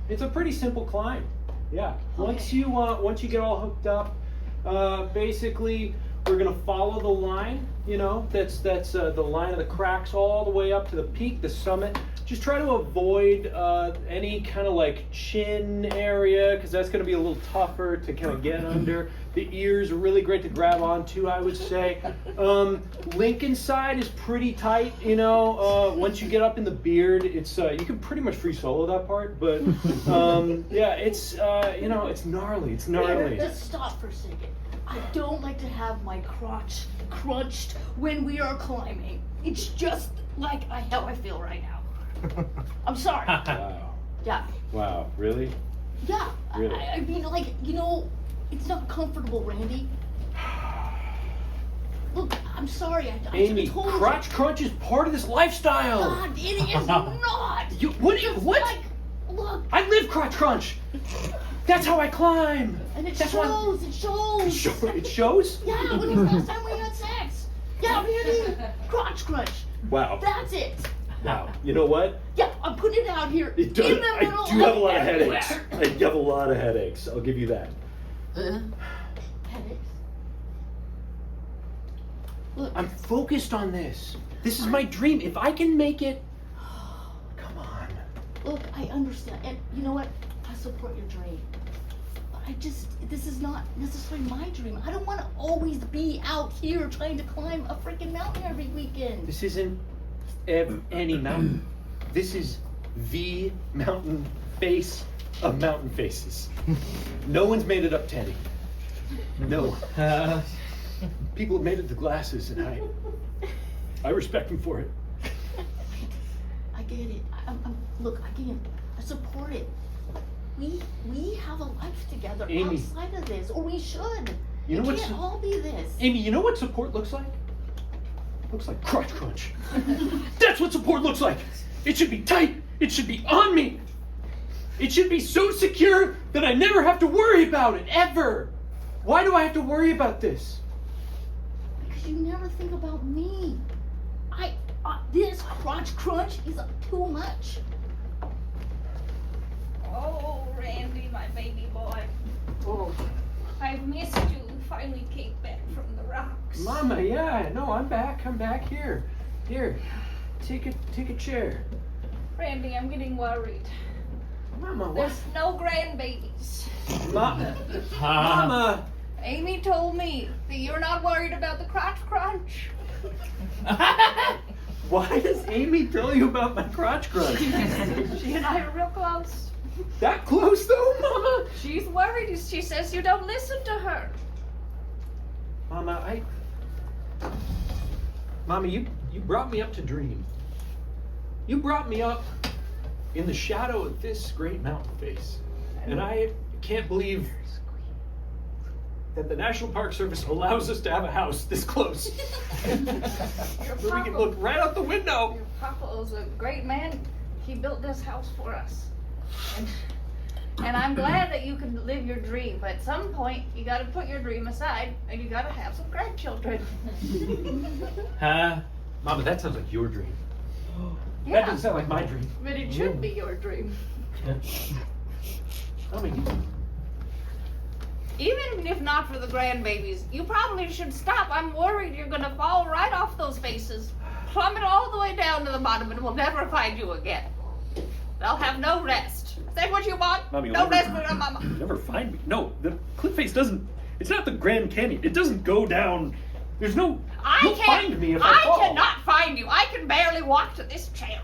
It's a pretty simple climb. Yeah. Okay. Once you get all hooked up, basically we're gonna follow the line. You know, that's the line of the cracks all the way up to the peak, the summit. Just try to avoid any kind of like chin area, because that's going to be a little tougher to kind of get under. The ears are really great to grab onto, I would say. Lincoln side is pretty tight, you know. Once you get up in the beard, it's you can pretty much free solo that part, but yeah, it's you know, it's gnarly. It's gnarly. Just stop for a second. I don't like to have my crotch crunched when we are climbing. It's just like how I feel right now. I'm sorry. Wow. Yeah. Wow. Really? Yeah. Really? I mean, like, you know, it's not comfortable, Randy. Look, I'm sorry. I Amy, should've told you. crotch crunch is part of this lifestyle. God, it is not. You what? What? Like, look, I live crotch crunch. That's how I climb. and it That's shows. It shows. It shows? Yeah, when the last time we had sex. Yeah, Randy, crotch crunch. Wow. That's it. Wow. You know what? Yeah, I'm putting it out here It does, in the middle I do have a lot of everywhere. headaches. I have a lot of headaches. I'll give you that. Headaches. Look, I'm focused on this. This is my dream. If I can make it, come on. look, I understand. And you know what? I support your dream. But this is not necessarily my dream. I don't want to always be out here trying to climb a freaking mountain every weekend. This isn't any mountain. This is the mountain face of mountain faces. No one's made it up, Teddy. No. People have made it to glasses, and I respect them for it. I get it. Look, again, I support it. We have a life together Amy. outside of this, or we should. You know it what's- can't all be this. Amy, you know what support looks like? It looks like crotch crunch. That's what support looks like. It should be tight. It should be on me. It should be so secure that I never have to worry about it, ever. Why do I have to worry about this? Because you never think about me. This crotch crunch is too much. Oh, Randy, my baby boy. Oh, I've missed you. Finally came back from the rocks. Mama, yeah, no, I'm back. I'm back here. Here, take a chair. Randy, I'm getting worried. Mama, what? There's no grandbabies. Mama. Amy told me that you're not worried about the crotch crunch. Why does Amy tell you about my crotch crunch? She and I are real close. That close though, Mama? She's worried. She says you don't listen to her. Mama, Mama, you brought me up to dream. You brought me up in the shadow of this great mountain face. And I can't believe that the National Park Service allows us to have a house this close. So we can look right out the window. Your papa is a great man. He built this house for us. And I'm glad that you can live your dream, but at some point you gotta put your dream aside and you gotta have some grandchildren. Huh? Mama, that sounds like your dream. That Yeah, doesn't sound like my dream. but it should be your dream. I mean, Even if not for the grandbabies, you probably should stop. I'm worried you're gonna fall right off those faces, plummet all the way down to the bottom, and we'll never find you again. They'll have no rest. Say what you want. Mommy, No rest for your mama. you'll never find me. No, the cliff face doesn't. It's not the Grand Canyon. It doesn't go down. There's no. You'll find me if I fall. cannot find you. I can barely walk to this chair.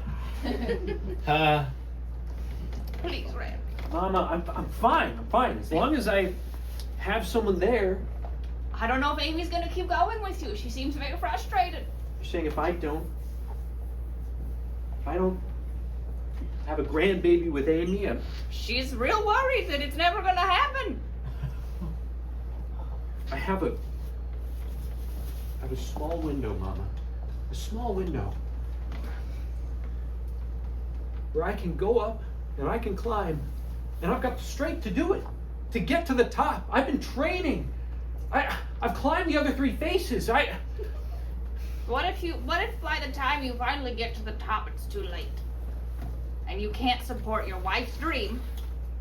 Please, Randy. Mama, I'm fine. I'm fine. As long as I have someone there. I don't know if Amy's gonna keep going with you. She seems very frustrated. You're saying if I don't have a grandbaby with Amy, She's real worried that it's never gonna happen. I have a small window, Mama. A small window where I can go up and I can climb, and I've got the strength to do it, to get to the top. I've been training. I've climbed the other three faces. What if by the time you finally get to the top it's too late? And you can't support your wife's dream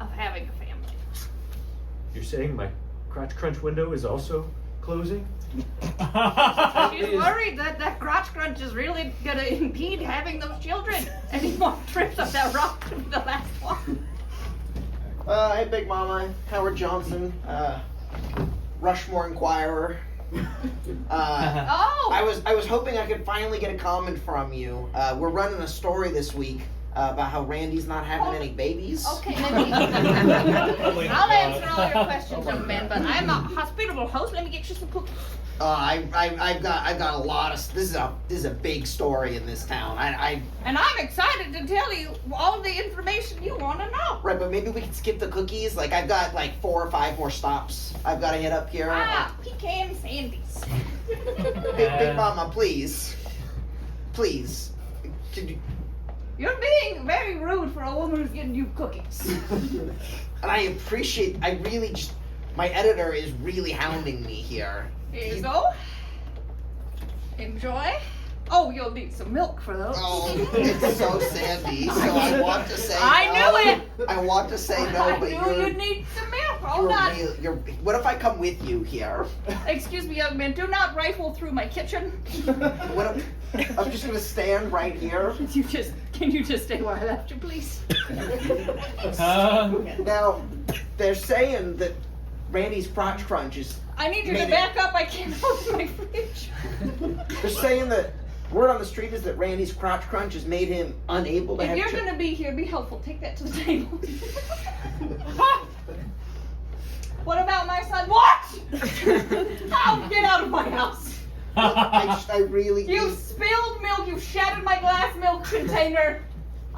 of having a family. You're saying my crotch crunch window is also closing? She's worried that that crotch crunch is really gonna impede having those children. Any more trips up that rock to be the last one. Hey, Big Mama, Howard Johnson, Rushmore Inquirer. Oh! I was hoping I could finally get a comment from you. We're running a story this week about how Randy's not having any babies. Okay, let me. I'll answer all your questions, young man. But I'm a hospitable host. Let me get you some cookies. I've got a lot of. This is a big story in this town. And I'm excited to tell you all the information you want to know. Right, but maybe we can skip the cookies. Like I've got like 4 or 5 more stops I've got to hit up here. Pecan sandies. Big Mama, please, could you? You're being very rude for a woman who's getting you cookies. And I really just, my editor is really hounding me here. Here you go. Enjoy. Oh, you'll need some milk for those. Oh, it's so sandy. So I want to say I no. knew it. I want to say no, I but knew you'd need some milk. Hold on. What if I come with you here? Excuse me, young man. Do not rifle through my kitchen. What if, I'm just gonna stand right here. Can you just stay where I left you, please? Now, they're saying that Randy's crotch crunch is. I need you to back up. I can't open my fridge. They're saying that word on the street is that Randy's crotch crunch has made him unable to If have. you're gonna be here, be helpful. Take that to the table. What about my son? What? Oh, get out of my house. I really. You spilled milk. You shattered my glass milk container.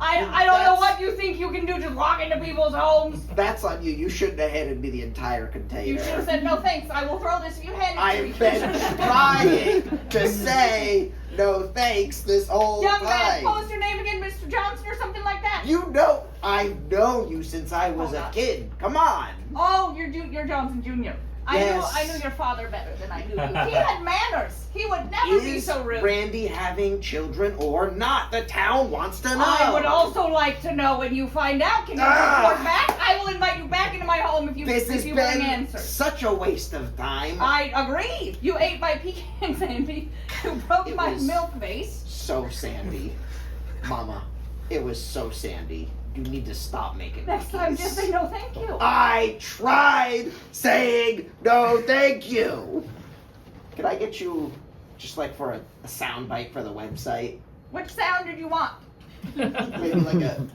I don't know what you think you can do. Just walk into people's homes. That's on you. You shouldn't have handed me the entire container. You should have said no thanks. I will throw this if you hand it to me. I've been trying to say no thanks this whole Young time. man, what was your name again, Mr. Johnson or something like that? You know, I've known you since I was a kid. Come on. Oh, you're Johnson Jr. Yes. I knew your father better than I knew you. He had manners. He would never be Is so rude. Randy having children or not? The town wants to know. I would also like to know when you find out. Can you report back? I will invite you back into my home if you This has bring been answers. such a waste of time. I agree. You ate my pecan sandy. You broke my milk vase. So sandy. Mama, it was so sandy. You need to stop making Next time, cookies. just say no thank you. I tried saying no thank you. Could I get you just like for a sound bite for the website? Which sound did you want? Maybe like a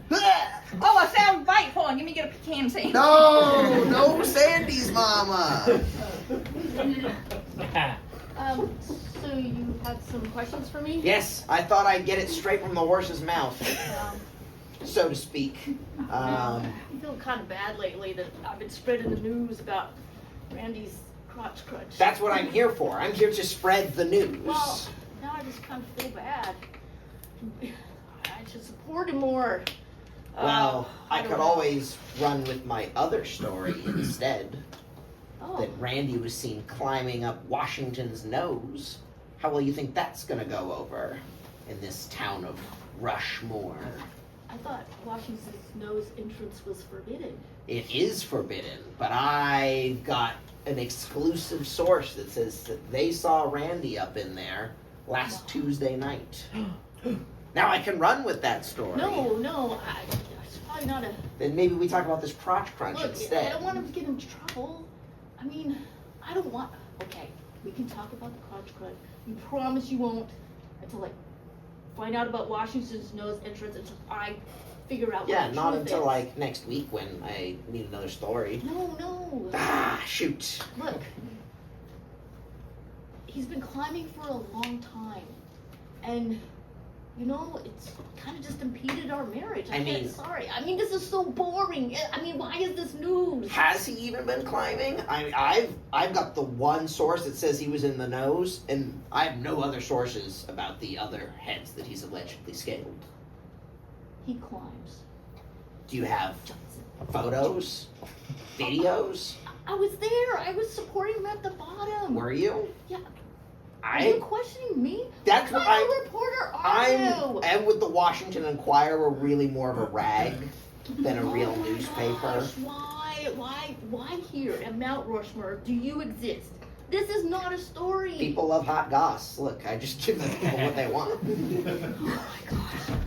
Oh, a sound bite. Hold on, let me get a pecan sandy. no Sandy's mama. So you had some questions for me? Yes, I thought I'd get it straight from the horse's mouth, so to speak. I'm feeling kind of bad lately that I've been spreading the news about Randy's crotch crunch. That's what I'm here for. I'm here to spread the news. Well, now I just kind of feel bad. I should support him more. Well, I don't could know. always run with my other story instead. Oh, That Randy was seen climbing up Washington's nose. How well you think that's gonna go over in this town of Rushmore? I thought Washington's nose entrance was forbidden. It is forbidden, but I got an exclusive source that says that they saw Randy up in there last Tuesday night. Now I can run with that story. No, it's probably not a... Then maybe we talk about this crotch crunch Look, instead. I don't want him to get in trouble. I mean, I don't want... Okay, we can talk about the crotch crunch. You promise you won't until, like, find out about Washington's nose entrance until I figure out Yeah, what the not truth until is. like next week when I need another story. No. Ah, shoot. Look, he's been climbing for a long time, and you know it's kind of just impeded our marriage. I mean- sorry. I mean, this is so boring. I mean, why is this news? Has he even been climbing? I've got the one source that says he was in the nose, and I have no other sources about the other heads that he's allegedly scaled. He climbs. Do you have Johnson. photos? Videos? I was there. I was supporting him at the bottom. Were you? Yeah. Are you I questioning me? That's what what kind I- of reporter are you? am with the Washington Inquirer really more of a rag than a real Oh my newspaper. gosh, why here at Mount Rushmore do you exist? This is not a story. People love hot goss. Look, I just give the people what they want. Oh my gosh.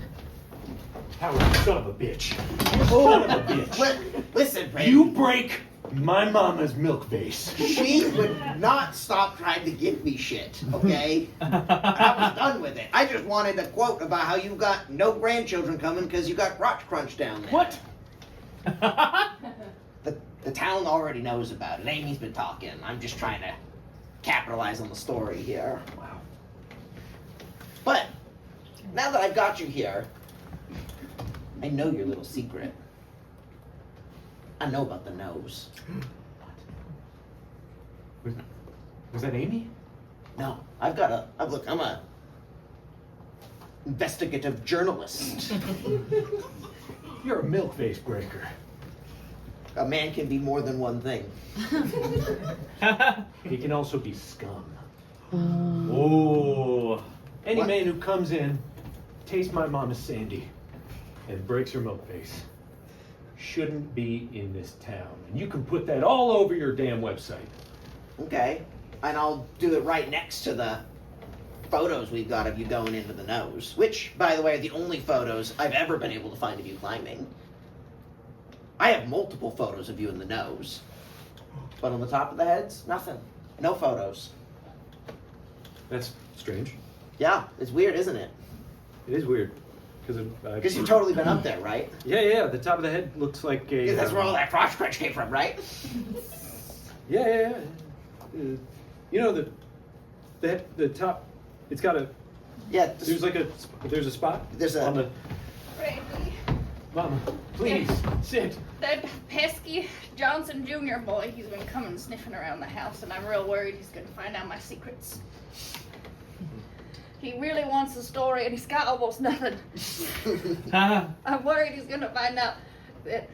Howard, you son of a bitch. You son of a bitch. Listen, Brandon. You break my mama's milk vase. She would not stop trying to give me shit, okay? I was done with it. I just wanted a quote about how you got no grandchildren coming because you got crotch crunch down there. What? The town already knows about it. Amy's been talking. I'm just trying to capitalize on the story here. Wow. But now that I've got you here, I know your little secret. I know about the nose. Was that Amy? No, I'm a investigative journalist. You're a milk vase breaker. A man can be more than one thing. He can also be scum. Oh. Any What? man who comes in, tastes my mama's Sandy, and breaks her milk vase shouldn't be in this town. And you can put that all over your damn website. Okay, and I'll do it right next to the photos we've got of you going into the nose, which, by the way, are the only photos I've ever been able to find of you climbing. I have multiple photos of you in the nose, but on the top of the heads, nothing. No photos. That's strange. Yeah, it's weird, isn't it? It is weird. Because you've totally been up there, right? Yeah, the top of the head looks like a... Because that's where all that crotch crunch came from, right? Yeah. You know, the top, it's got a... Yeah. There's a spot There's a... on the... Randy, Mama, please, sit. that pesky Johnson Jr. boy, he's been coming sniffing around the house, and I'm real worried he's gonna find out my secrets. He really wants the story, and he's got almost nothing. I'm worried he's gonna find out that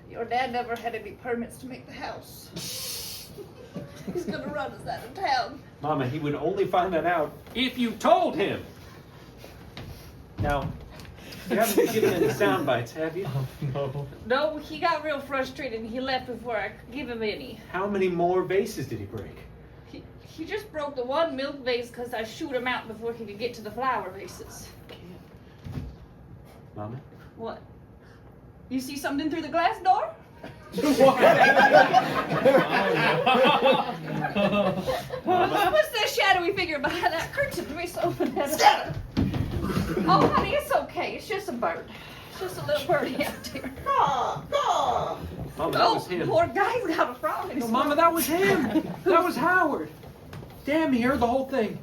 your dad never had any permits to make the house. He's gonna run us out of town. Mama, he would only find that out if you told him. Now, you haven't given any sound bites, have you? No. No, he got real frustrated, and he left before I could give him any. How many more vases did he break? He just broke the one milk vase because I shoot him out before he could get to the flower vases. Mama? What? You see something through the glass door? What's that shadowy figure behind that curtain? Let me open that up. Oh, honey, it's okay. It's just a bird. It's just a little birdie out there. Mama, that was him. Poor guy's got a frog in his No, Mama, that was him. That was Howard. Damn, he heard the whole thing.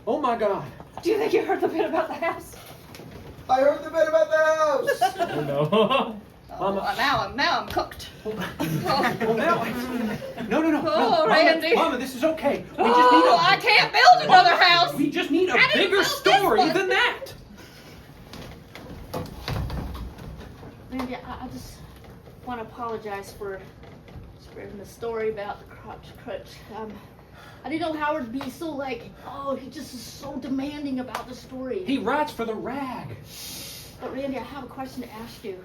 Oh my God. Do you think you heard the bit about the house? I heard the bit about the house! Oh no. Oh, Mama. now I'm cooked. Well, now, no. Oh, Mama, Randy. Mama, this is okay. I can't build another house. We just need a I didn't bigger build this story one. than that. Randy, I just want to apologize for spreading the story about the crotch crutch. I didn't know Howard would be so he just is so demanding about the story. He rats for the rag. But Randy, I have a question to ask you.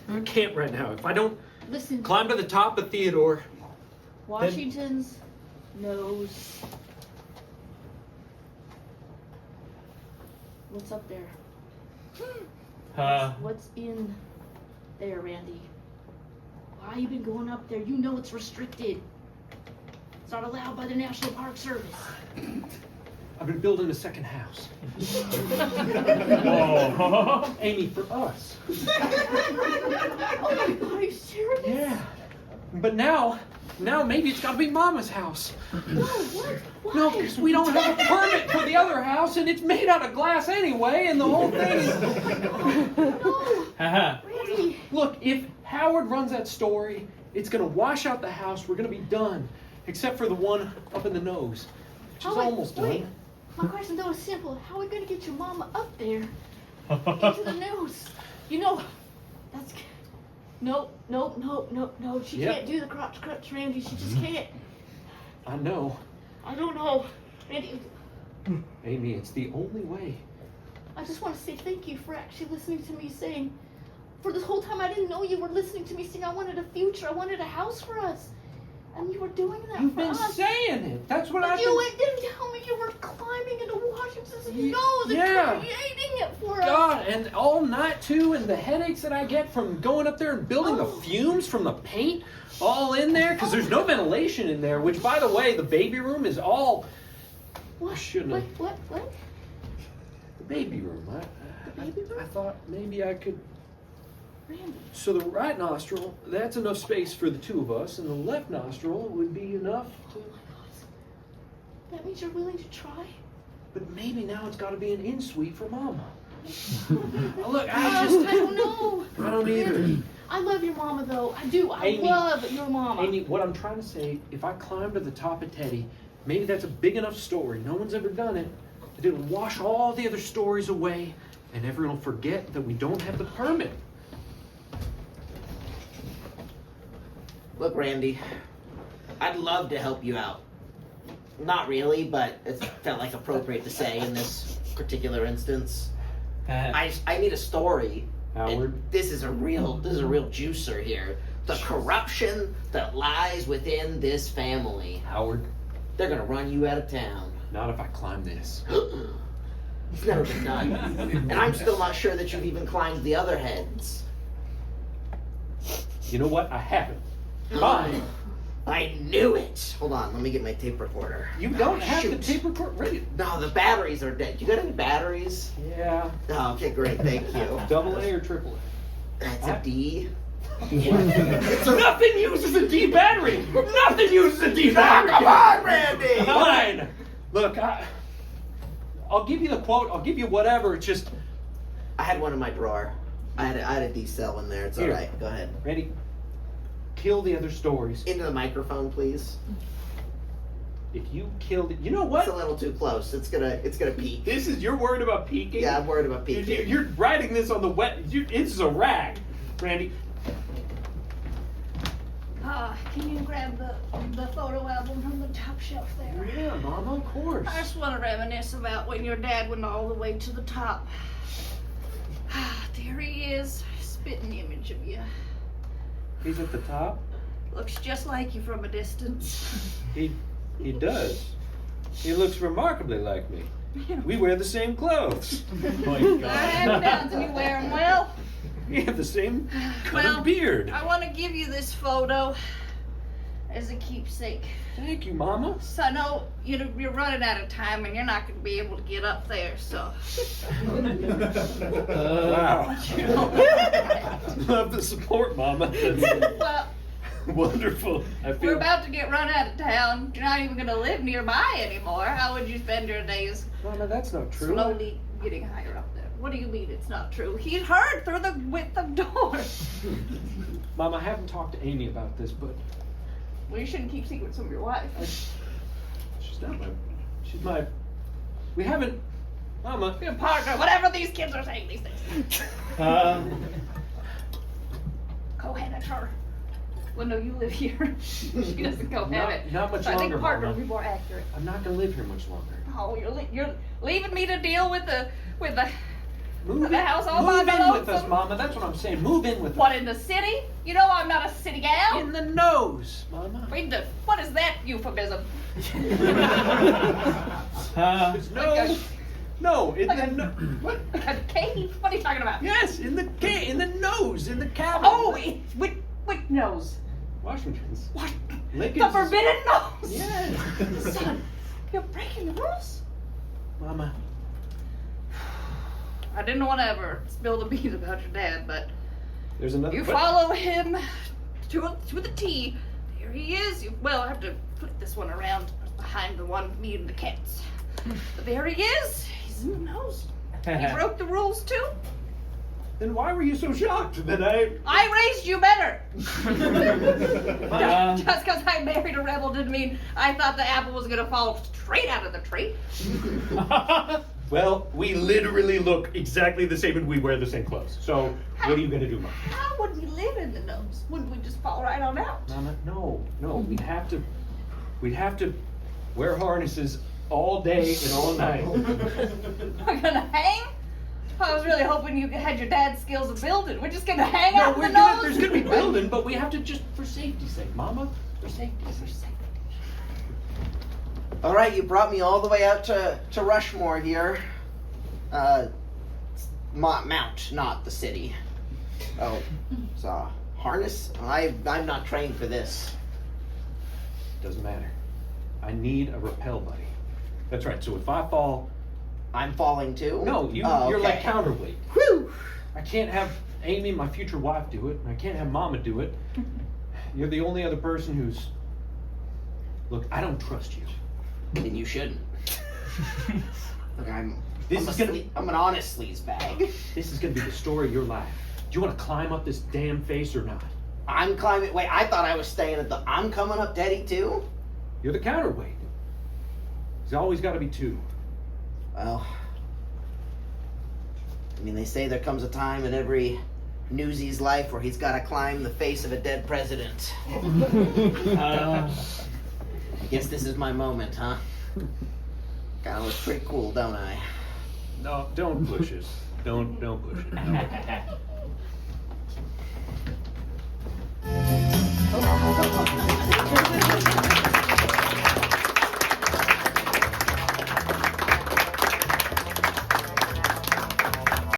I can't right now. If I don't Listen, climb to the top of Theodore. Washington's nose. What's up there? What's in there, Randy? Why you been going up there? You know it's restricted. It's not allowed by the National Park Service. I've been building a second house. Oh. Amy, for us. Oh my God, are you serious? Yeah. But now maybe it's got to be Mama's house. No, what? Why? No, because we don't have a permit for the other house, and it's made out of glass anyway, and the whole thing is... No, Randy. Look, if Howard runs that story, it's going to wash out the house. We're going to be done. Except for the one up in the nose, which is almost done. My question though is simple. How are we going to get your mama up there into the nose? You know, that's... No. She Yep. can't do the crotch, Randy. She just can't. I know. I don't know. Randy, Amy, it's the only way. I just want to say thank you for actually listening to me saying For this whole time, I didn't know you were listening to me sing. I wanted a future. I wanted a house for us. And you were doing that You've for been us. saying it. That's what But I've you been... didn't tell me you were climbing into Washington's nose and Yeah. creating it for us. God, and all night too, and the headaches that I get from going up there and building the Oh. fumes from the paint all in there, because there's no ventilation in there, which, by the way, the baby room is all... What? shouldn't have... What? The baby room. The baby room? I thought maybe I could... Randy. So the right nostril, that's enough space for the two of us, and the left nostril would be enough Oh to... my God. That means you're willing to try? But maybe now it's got to be an in-suite for Mama. Look, I don't know. I don't either. Randy, I love your mama though. I do. I Amy, love your mama. Amy, what I'm trying to say, if I climb to the top of Teddy, maybe that's a big enough story. No one's ever done it. That it'll wash all the other stories away, and everyone will forget that we don't have the permit. Look, Randy, I'd love to help you out. Not really, but it felt like appropriate to say in this particular instance. I need a story. Howard. And this is a real juicer here. The corruption that lies within this family. Howard, They're gonna run you out of town. not if I climb this. It's never been done. And I'm still not sure that you've even climbed the other heads. You know what? I haven't. Fine. I knew it. Hold on, let me get my tape recorder. You don't have the Shoot. tape record ready. No, the batteries are dead. You got any batteries? Yeah. Oh, okay, great, thank you. Double A or triple That's a D. A? Nothing uses a D battery. Nothing uses a D battery. Come on, Randy! Fine. Look, I'll give you the quote. I'll give you whatever. It's just, I had one in my drawer. I had a D cell in there. It's Here. alright. Go ahead. Randy, kill the other stories. Into the microphone, please. If you killed it, you know what? It's a little too close. It's gonna peak. This is, you're worried about peeking? Yeah, I'm worried about peaking. You're writing this on the wet. It's a rag, Randy. Can you grab the photo album from the top shelf there? Yeah, Mama, of course. I just want to reminisce about when your dad went all the way to the top. There he is, spitting image of you. He's at the top. Looks just like you from a distance. He does. He looks remarkably like me. We wear the same clothes. I have doubts if you wear them well. We have the same colored Well, beard. I want to give you this photo as a keepsake. Thank you, Mama. So I know you're running out of time and you're not going to be able to get up there, so. Wow. Love the support, Mama. That's Well, wonderful. I we're feel. about to get run out of town. You're not even going to live nearby anymore. How would you spend your days Mama, that's not true. slowly getting higher up there? What do you mean it's not true? He heard through the width of door. Mom, I haven't talked to Amy about this, but Well, you shouldn't keep secrets from your wife. she's not my. She's my. We haven't. Mama. Your partner, whatever these kids are saying these days. Cohabitor. Well, no, you live here. She doesn't cohabit. Not much So I think longer, partner Mama. would be more accurate. I'm not gonna live here much longer. Oh, you're leaving me to deal with the Move The in, house all move by in with us, lonesome. Mama. That's what I'm saying. Move in with what us. in the city? You know I'm not a city gal. In the nose, Mama. What is that euphemism? It's no. No, in the no. What? A cave? What are you talking about? Yes, in the nose, in the cabin. Oh, which nose? Washington's. What? Lincoln's. The forbidden nose. Yes. Son, you're breaking the rules. Mama. I didn't want to ever spill the beans about your dad, but There's another. you but- follow him to the T. There he is. I have to flip this one around behind the one me and the cats. But there he is. He's in the nose. He broke the rules too. Then why were you so shocked that I raised you better. Just because I married a rebel didn't mean I thought the apple was gonna fall straight out of the tree. Well, we literally look exactly the same and we wear the same clothes. So, what are you gonna do, Mom? How would we live in the nose? Wouldn't we just fall right on out? Mama, no, we'd have to wear harnesses all day and all night. We're gonna hang? I was was really hoping you had your dad's skills of building. We're just gonna hang No, out we're the gonna, nose. there's gonna be building, but we have to just, for safety's sake, Mama, for safety's sake. All right, you brought me all the way out to Rushmore here. Mount, not the city. Oh, it's a harness? I'm not trained for this. Doesn't matter. I need a rappel buddy. That's right. So if I fall, I'm falling too? no, you're okay. like counterweight. Whew! I can't have Amy, my future wife, do it, and I can't have Mama do it. You're the only other person who's. Look, I don't trust you. Then you shouldn't. Look, I'm an honest sleaze bag. This is gonna be the story of your life. Do you want to climb up this damn face or not? I'm climbing. Wait, I thought I was staying at the. I'm coming up Teddy too? You're the counterweight. There's always got to be two. Well, I mean, they say there comes a time in every newsie's life where he's got to climb the face of a dead president. I guess this is my moment, huh? Kind of looks pretty cool, don't I? No, don't push it. Don't push it.